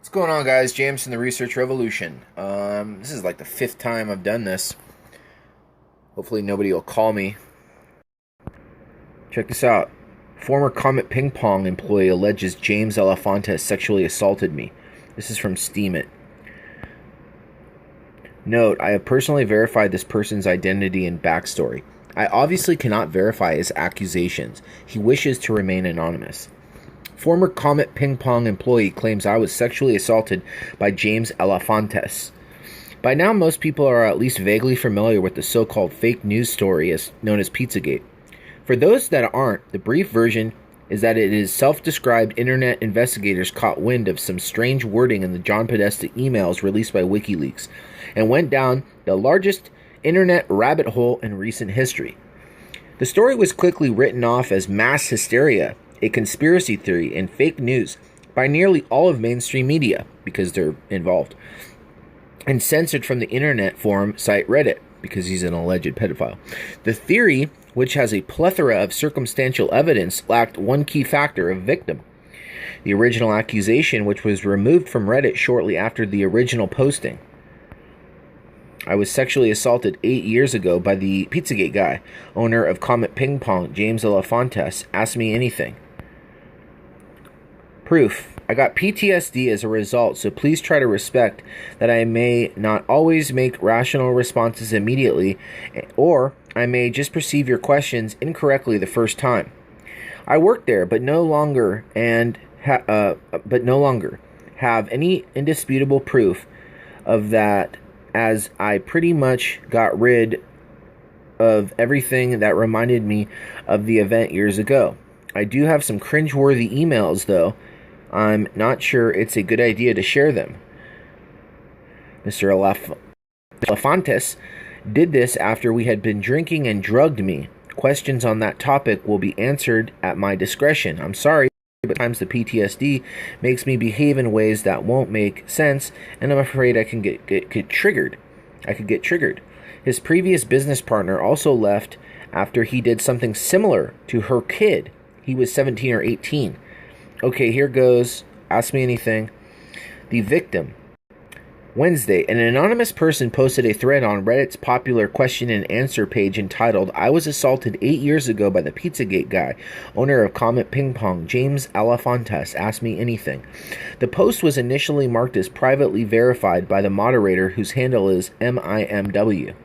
What's going on, guys? James from the Research Revolution. This is like the fifth time I've done this. Hopefully nobody will call me. Check this out. Former Comet Ping Pong employee alleges James Elefantes sexually assaulted me. This is from Steam It. Note, I have personally verified this person's identity and backstory. I obviously cannot verify his accusations. He wishes to remain anonymous. Former Comet Ping Pong employee claims I was sexually assaulted by James Elefantes. By now, most people are at least vaguely familiar with the so-called fake news story known as Pizzagate. For those that aren't, the brief version is that it is self-described internet investigators caught wind of some strange wording in the John Podesta emails released by WikiLeaks and went down the largest internet rabbit hole in recent history. The story was quickly written off as mass hysteria, a conspiracy theory, and fake news by nearly all of mainstream media because they're involved, and censored from the internet forum site Reddit because he's an alleged pedophile. The theory, which has a plethora of circumstantial evidence, lacked one key factor of victim. The original accusation, which was removed from Reddit shortly after the original posting. I was sexually assaulted 8 years ago by the Pizzagate guy, owner of Comet Ping Pong, James Elefantes. Ask me anything. Proof. I got PTSD as a result, so please try to respect that I may not always make rational responses immediately, or I may just perceive your questions incorrectly the first time. I work there, but no longer have any indisputable proof of that, as I pretty much got rid of everything that reminded me of the event years ago. I do have some cringeworthy emails, though. I'm not sure it's a good idea to share them. Mr. Elefantes did this after we had been drinking and drugged me. Questions on that topic will be answered at my discretion. I'm sorry, but sometimes the PTSD makes me behave in ways that won't make sense, and I'm afraid I can get triggered. I could get triggered. His previous business partner also left after he did something similar to her kid. He was 17 or 18. Okay, here goes. Ask me anything. The victim. Wednesday, an anonymous person posted a thread on Reddit's popular question and answer page entitled, I was assaulted 8 years ago by the Pizzagate guy, owner of Comet Ping Pong, James Elefantes. Ask me anything. The post was initially marked as privately verified by the moderator, whose handle is MIMW.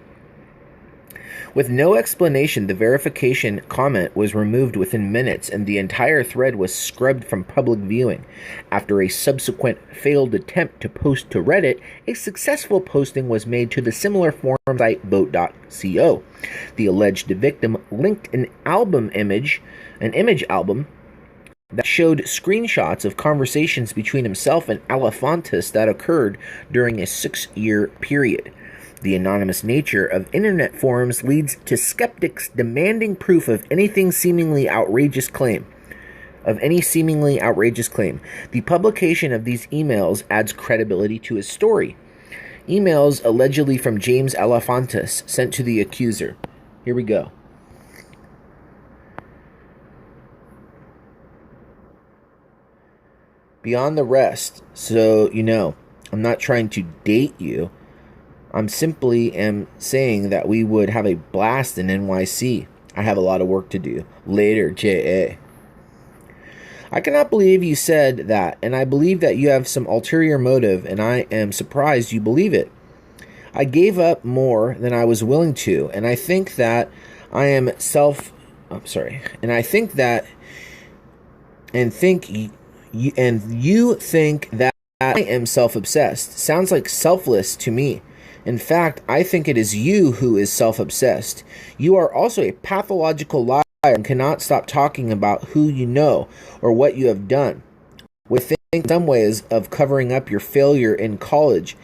With no explanation, the verification comment was removed within minutes, and the entire thread was scrubbed from public viewing. After a subsequent failed attempt to post to Reddit, a successful posting was made to the similar forum site vote.co. The alleged victim linked an image album that showed screenshots of conversations between himself and Elefantes that occurred during a 6-year period. The anonymous nature of internet forums leads to skeptics demanding proof of any seemingly outrageous claim. The publication of these emails adds credibility to his story. Emails allegedly from James Elefantes sent to the accuser. Here we go. Beyond the rest, so you know, I'm not trying to date you. I'm simply saying that we would have a blast in NYC. I have a lot of work to do. Later, J.A. I cannot believe you said that, and I believe that you have some ulterior motive, and I am surprised you believe it. I gave up more than I was willing to, and I think that and you think that I am self-obsessed. Sounds like selfless to me. In fact, I think it is you who is self-obsessed. You are also a pathological liar and cannot stop talking about who you know or what you have done, within some ways of covering up your failure in college,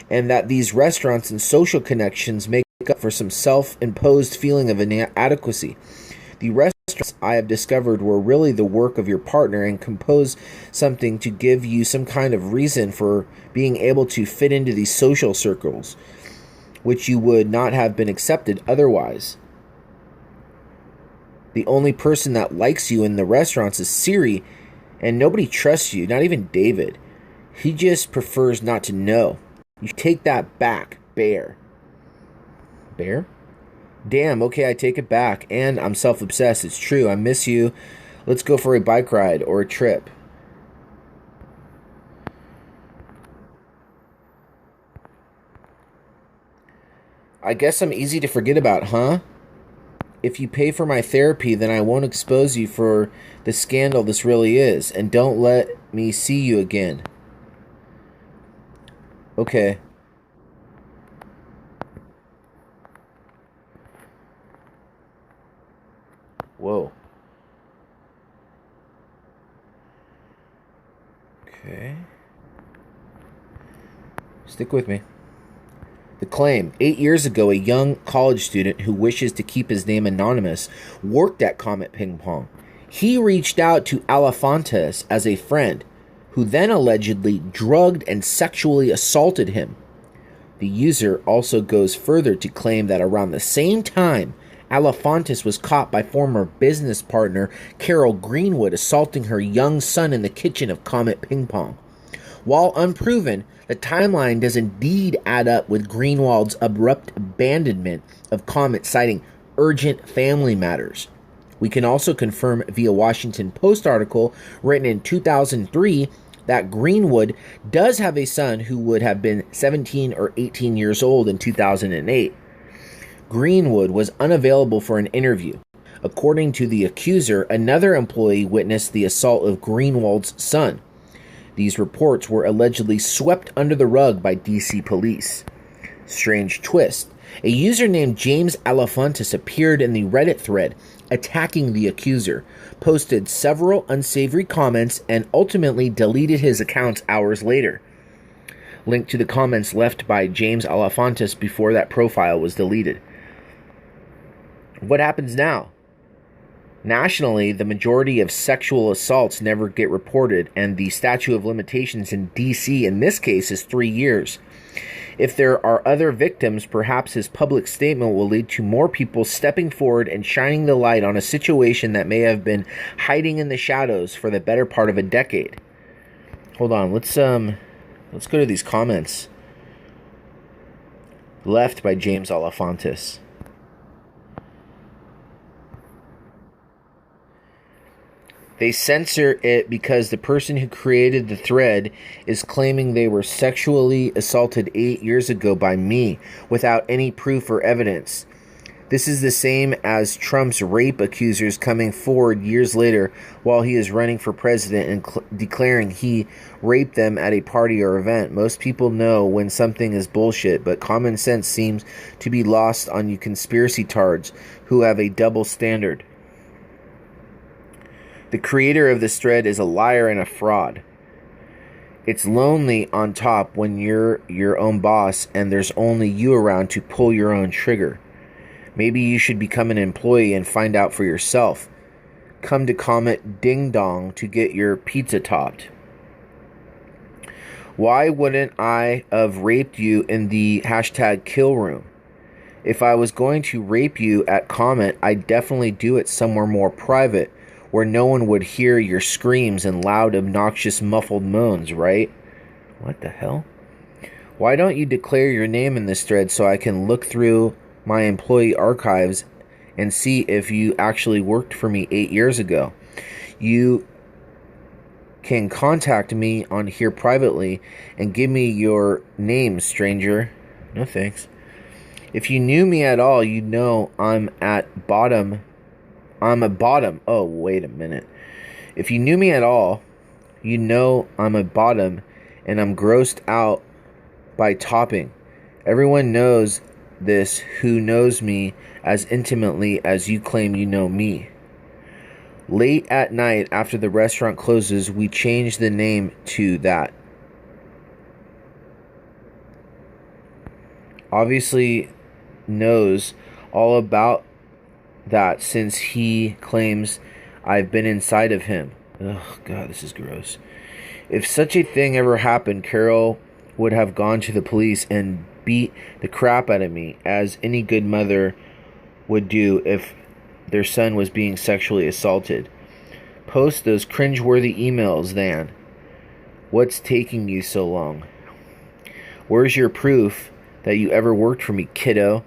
and that these restaurants and social connections make up for some self-imposed feeling of inadequacy. The restaurants I have discovered were really the work of your partner and compose something to give you some kind of reason for being able to fit into these social circles, which you would not have been accepted otherwise. The only person that likes you in the restaurants is Siri, and nobody trusts you, not even David. He just prefers not to know. You take that back, Bear. Bear? Damn, okay, I take it back. And I'm self-obsessed. It's true. I miss you. Let's go for a bike ride or a trip. I guess I'm easy to forget about, huh? If you pay for my therapy, then I won't expose you for the scandal this really is. And don't let me see you again. Okay. Whoa. Okay. Stick with me. The claim: 8 years ago, a young college student who wishes to keep his name anonymous worked at Comet Ping Pong. He reached out to Alefantis as a friend, who then allegedly drugged and sexually assaulted him. The user also goes further to claim that around the same time, Alefantis was caught by former business partner Carol Greenwood assaulting her young son in the kitchen of Comet Ping Pong. While unproven, the timeline does indeed add up with Greenwald's abrupt abandonment of Comet, citing urgent family matters. We can also confirm via Washington Post article written in 2003 that Greenwood does have a son who would have been 17 or 18 years old in 2008. Greenwood was unavailable for an interview. According to the accuser, another employee witnessed the assault of Greenwald's son. These reports were allegedly swept under the rug by DC police. Strange twist. A user named James Alefantis appeared in the Reddit thread attacking the accuser, posted several unsavory comments, and ultimately deleted his accounts hours later. Link to the comments left by James Alefantis before that profile was deleted. What happens now? Nationally, the majority of sexual assaults never get reported, and the statute of limitations in D.C. in this case is 3 years. If there are other victims, perhaps his public statement will lead to more people stepping forward and shining the light on a situation that may have been hiding in the shadows for the better part of a decade. Hold on, let's go to these comments left by James Alefantis. They censor it because the person who created the thread is claiming they were sexually assaulted 8 years ago by me without any proof or evidence. This is the same as Trump's rape accusers coming forward years later while he is running for president and declaring he raped them at a party or event. Most people know when something is bullshit, but common sense seems to be lost on you conspiracy tards who have a double standard. The creator of this thread is a liar and a fraud. It's lonely on top when you're your own boss and there's only you around to pull your own trigger. Maybe you should become an employee and find out for yourself. Come to Comet Ding Dong to get your pizza topped. Why wouldn't I have raped you in the #kill room? If I was going to rape you at Comet, I'd definitely do it somewhere more private, where no one would hear your screams and loud, obnoxious, muffled moans, right? What the hell? Why don't you declare your name in this thread so I can look through my employee archives and see if you actually worked for me 8 years ago? You can contact me on here privately and give me your name, stranger. No thanks. If you knew me at all, you'd know I'm a bottom. Oh, wait a minute. If you knew me at all, you know I'm a bottom and I'm grossed out by topping. Everyone knows this who knows me as intimately as you claim you know me. Late at night after the restaurant closes, we change the name to that. Obviously knows all about that since he claims I've been inside of him. Oh, God, this is gross. If such a thing ever happened, Carol would have gone to the police and beat the crap out of me, as any good mother would do if their son was being sexually assaulted. Post those cringeworthy emails, then. What's taking you so long? Where's your proof that you ever worked for me, kiddo?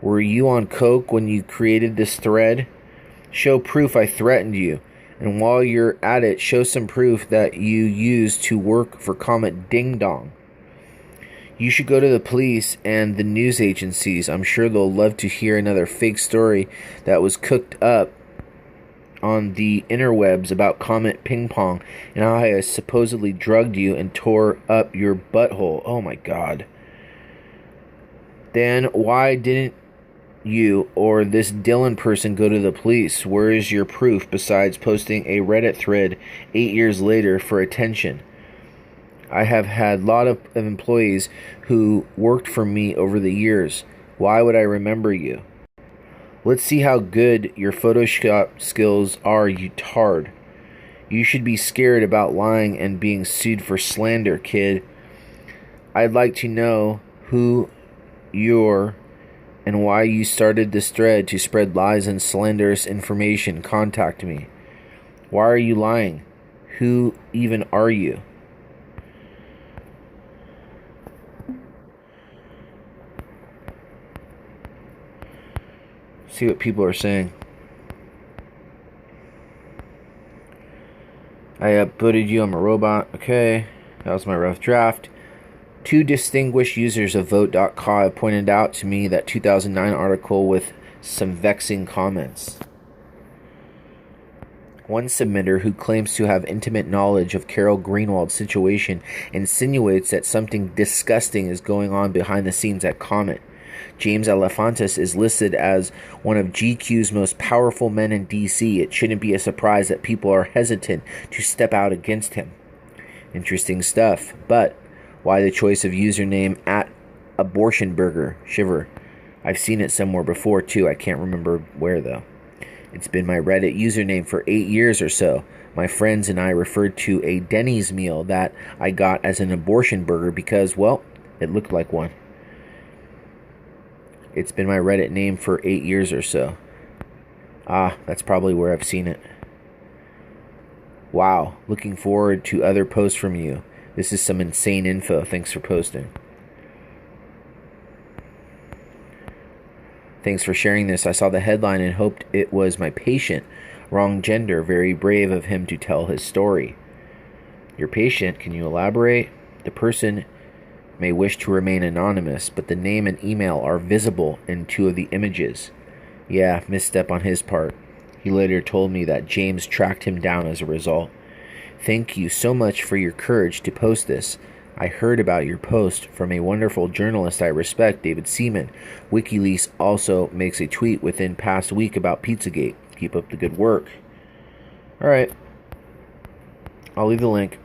Were you on coke when you created this thread? Show proof I threatened you. And while you're at it, show some proof that you used to work for Comet Ding Dong. You should go to the police and the news agencies. I'm sure they'll love to hear another fake story that was cooked up on the interwebs about Comet Ping Pong and how I supposedly drugged you and tore up your butthole. Oh my god. Then why didn't you or this Dylan person go to the police? Where is your proof besides posting a Reddit thread 8 years later for attention? I have had a lot of employees who worked for me over the years. Why would I remember you? Let's see how good your Photoshop skills are, you tard. You should be scared about lying and being sued for slander, kid. I'd like to know who you're and why you started this thread to spread lies and slanderous information. Contact me. Why are you lying? Who even are you? See what people are saying. I upvoted you. I'm a robot. Okay. That was my rough draft. 2 distinguished users of Vote.com have pointed out to me that 2009 article with some vexing comments. One submitter who claims to have intimate knowledge of Carol Greenwald's situation insinuates that something disgusting is going on behind the scenes at Comet. James Alefantis is listed as one of GQ's most powerful men in DC. It shouldn't be a surprise that people are hesitant to step out against him. Interesting stuff. But why the choice of username at abortionburger? Shiver. I've seen it somewhere before too. I can't remember where though. It's been my Reddit username for 8 years or so. My friends and I referred to a Denny's meal that I got as an abortion burger because, well, it looked like one. It's been my Reddit name for 8 years or so. That's probably where I've seen it. Wow, looking forward to other posts from you. This is some insane info. Thanks for posting. Thanks for sharing this. I saw the headline and hoped it was my patient. Wrong gender. Very brave of him to tell his story. Your patient, can you elaborate? The person may wish to remain anonymous, but the name and email are visible in 2 of the images. Yeah, misstep on his part. He later told me that James tracked him down as a result. Thank you so much for your courage to post this. I heard about your post from a wonderful journalist I respect, David Seaman. WikiLeaks also makes a tweet within past week about Pizzagate. Keep up the good work. Alright. I'll leave the link.